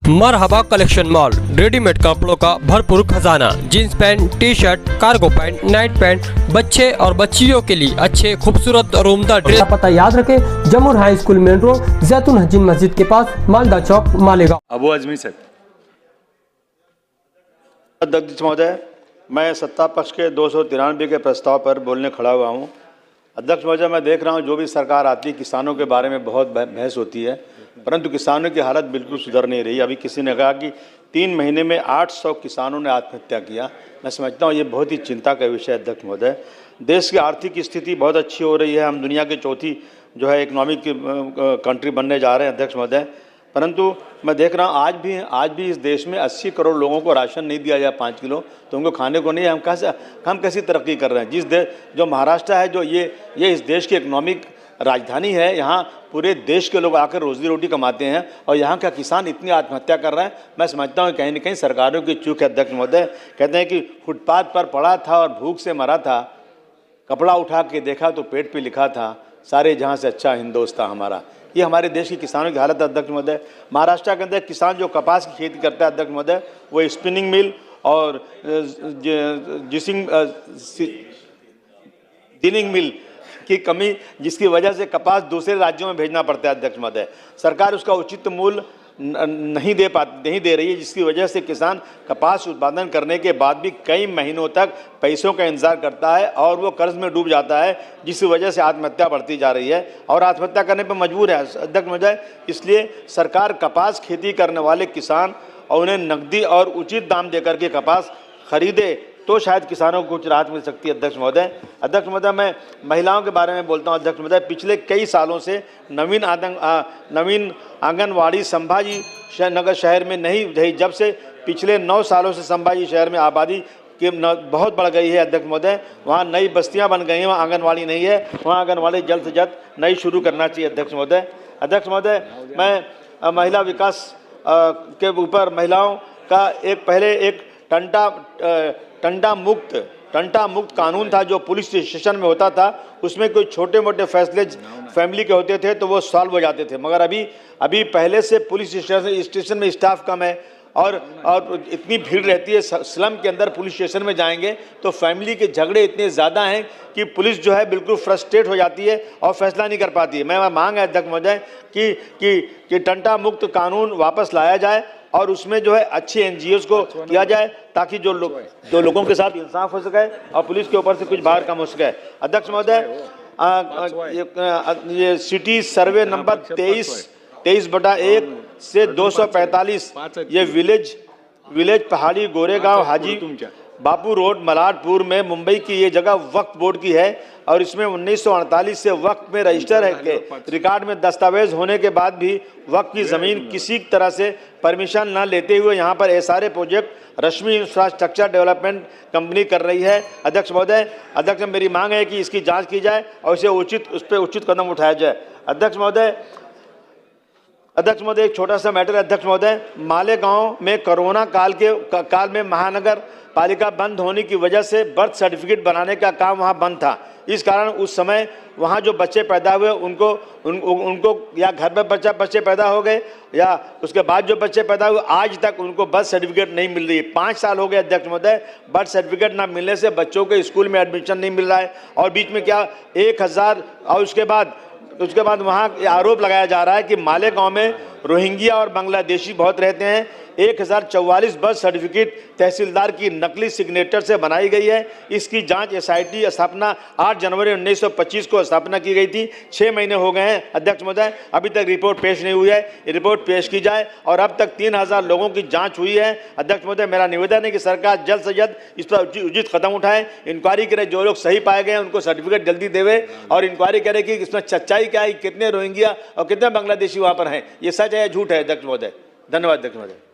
मरहबा collection mall, readymade कपड़ों का भरपूर खजाना, jeans pant, T shirt, cargo pant, night pant, बच्चे और बच्चियों के लिए अच्छे खूबसूरत और उम्दा ड्रेस। पता याद रखें, जमुर हाई स्कूल मेन रोड, जैतून हजीन मस्जिद के पास, मालदा चौक, मालेगांव। अबू आजमी साहब। अध्यक्ष महोदय, मैं सत्ता पक्ष के 293 के प्रस्ताव पर बोलने खड़ा हुआ हूँ। अध्यक्ष महोदय, मैं देख रहा हूँ जो भी सरकार आती है किसानों के बारे में बहुत बहस होती है, परंतु किसानों की हालत बिल्कुल सुधर नहीं रही। अभी किसी ने कहा कि 3 महीने में 800 किसानों ने आत्महत्या किया। मैं समझता हूँ ये बहुत ही चिंता का विषय है। अध्यक्ष महोदय, देश की आर्थिक स्थिति बहुत अच्छी हो रही है, हम दुनिया की चौथी जो है इकोनॉमिक कंट्री बनने जा रहे हैं। अध्यक्ष महोदय, परंतु मैं देख रहा हूँ आज भी इस देश में 80 करोड़ लोगों को राशन नहीं दिया जाए 5 किलो, तो उनको खाने को नहीं है। हम कैसी तरक्की कर रहे हैं? जिस देश जो महाराष्ट्र है, जो ये इस देश की इकोनॉमिक राजधानी है, यहाँ पूरे देश के लोग आकर रोजी रोटी कमाते हैं और यहाँ का किसान इतनी आत्महत्या कर रहे हैं। मैं समझता हूँ कहीं न कहीं सरकारों की चूक है। अध्यक्ष महोदय, कहते हैं कि फुटपाथ पर पड़ा था और भूख से मरा था, कपड़ा उठा के देखा तो पेट पे लिखा था, सारे जहाँ से अच्छा हिंदुस्तान हमारा। ये हमारे देश की किसानों की हालत है। अध्यक्ष महोदय, महाराष्ट्र के अंदर किसान जो कपास की खेती करता है, अध्यक्ष महोदय, वो स्पिनिंग मिल और जिनिंग मिल की कमी, जिसकी वजह से कपास दूसरे राज्यों में भेजना पड़ता है। अध्यक्ष महोदय, सरकार उसका उचित मूल्य नहीं दे रही है, जिसकी वजह से किसान कपास उत्पादन करने के बाद भी कई महीनों तक पैसों का इंतजार करता है और वो कर्ज में डूब जाता है, जिसकी वजह से आत्महत्या बढ़ती जा रही है और आत्महत्या करने पर मजबूर है। अध्यक्ष महोदय, इसलिए सरकार कपास खेती करने वाले किसान और उन्हें नकदी और उचित दाम देकर के कपास खरीदे तो शायद किसानों को कुछ राहत मिल सकती है। अध्यक्ष महोदय, मैं महिलाओं के बारे में बोलता हूँ। अध्यक्ष महोदय, पिछले कई सालों से नवीन आंगनवाड़ी संभाजी नगर शहर में नहीं रही। जब से पिछले 9 सालों से संभाजी शहर में आबादी की बहुत बढ़ गई है। अध्यक्ष महोदय, वहाँ नई बस्तियाँ बन गई हैं, वहाँ आंगनवाड़ी नहीं है, वहाँ आंगनवाड़ी जल्द से जल्द नई शुरू करना चाहिए। अध्यक्ष महोदय, मैं महिला विकास के ऊपर महिलाओं का पहले एक टंटा मुक्त कानून था जो पुलिस स्टेशन में होता था। उसमें कोई छोटे मोटे फैसले फैमिली के होते थे तो वो सॉल्व हो जाते थे, मगर अभी पहले से पुलिस स्टेशन में स्टाफ कम है और इतनी भीड़ रहती है। स्लम के अंदर पुलिस स्टेशन में जाएंगे तो फैमिली के झगड़े इतने ज़्यादा हैं कि पुलिस जो है बिल्कुल फ्रस्ट्रेट हो जाती है और फैसला नहीं कर पाती है। मैं मांग है अध्यक्ष महोदय कि टंटा मुक्त कानून वापस लाया जाए और उसमें जो है अच्छे NGOs को किया जाए ताकि जो लोगों के साथ इंसाफ हो सके और पुलिस के ऊपर से कुछ भार कम हो सके। अध्यक्ष महोदय, ये सिटी सर्वे नंबर 23/1 से 245 ये विलेज पहाड़ी गोरेगांव हाजी बापू रोड मलाडपुर में मुंबई की ये जगह वक्फ बोर्ड की है और इसमें 1948 से वक्फ में रजिस्टर है के रिकॉर्ड में दस्तावेज होने के बाद भी वक्फ की ज़मीन किसी तरह से परमिशन न लेते हुए यहाँ पर SRA प्रोजेक्ट रश्मि इंफ्रास्ट्रक्चर डेवलपमेंट कंपनी कर रही है। अध्यक्ष महोदय, मेरी मांग है कि इसकी जांच की जाए और उस पर उचित कदम उठाया जाए। अध्यक्ष महोदय, एक छोटा सा मैटर है। अध्यक्ष महोदय, मालेगांव में कोरोना काल में महानगर पालिका बंद होने की वजह से बर्थ सर्टिफिकेट बनाने का काम वहां बंद था। इस कारण उस समय वहां जो बच्चे पैदा हुए उनको या घर में बच्चे पैदा हो गए या उसके बाद जो बच्चे पैदा हुए, आज तक उनको बर्थ सर्टिफिकेट नहीं मिल रही है। 5 साल हो गए अध्यक्ष महोदय, बर्थ सर्टिफिकेट ना मिलने से बच्चों के स्कूल में एडमिशन नहीं मिल रहा है और बीच में क्या 1000 और उसके बाद वहाँ आरोप लगाया जा रहा है कि मालेगांव में रोहिंग्या और बांग्लादेशी बहुत रहते हैं। 1044 बर्थ सर्टिफिकेट तहसीलदार की नकली सिग्नेचर से बनाई गई है। इसकी जांच SIT स्थापना 8 जनवरी 1925 को स्थापना की गई थी। 6 महीने हो गए हैं अध्यक्ष महोदय, अभी तक रिपोर्ट पेश नहीं हुई है। रिपोर्ट पेश की जाए और अब तक 3000 लोगों की जांच हुई है। अध्यक्ष महोदय, मेरा निवेदन है कि सरकार जल्द से जल्द इस पर उचित कदम उठाए, इंक्वायरी करे, जो लोग सही पाए गए हैं उनको सर्टिफिकेट जल्दी देवे और इंक्वायरी करे कि इसमें सच्चाई क्या है, कितने रोहिंग्या और कितने बांग्लादेशी वहाँ पर हैं, ये सच है या झूठ है। अध्यक्ष महोदय, धन्यवाद। अध्यक्ष महोदय।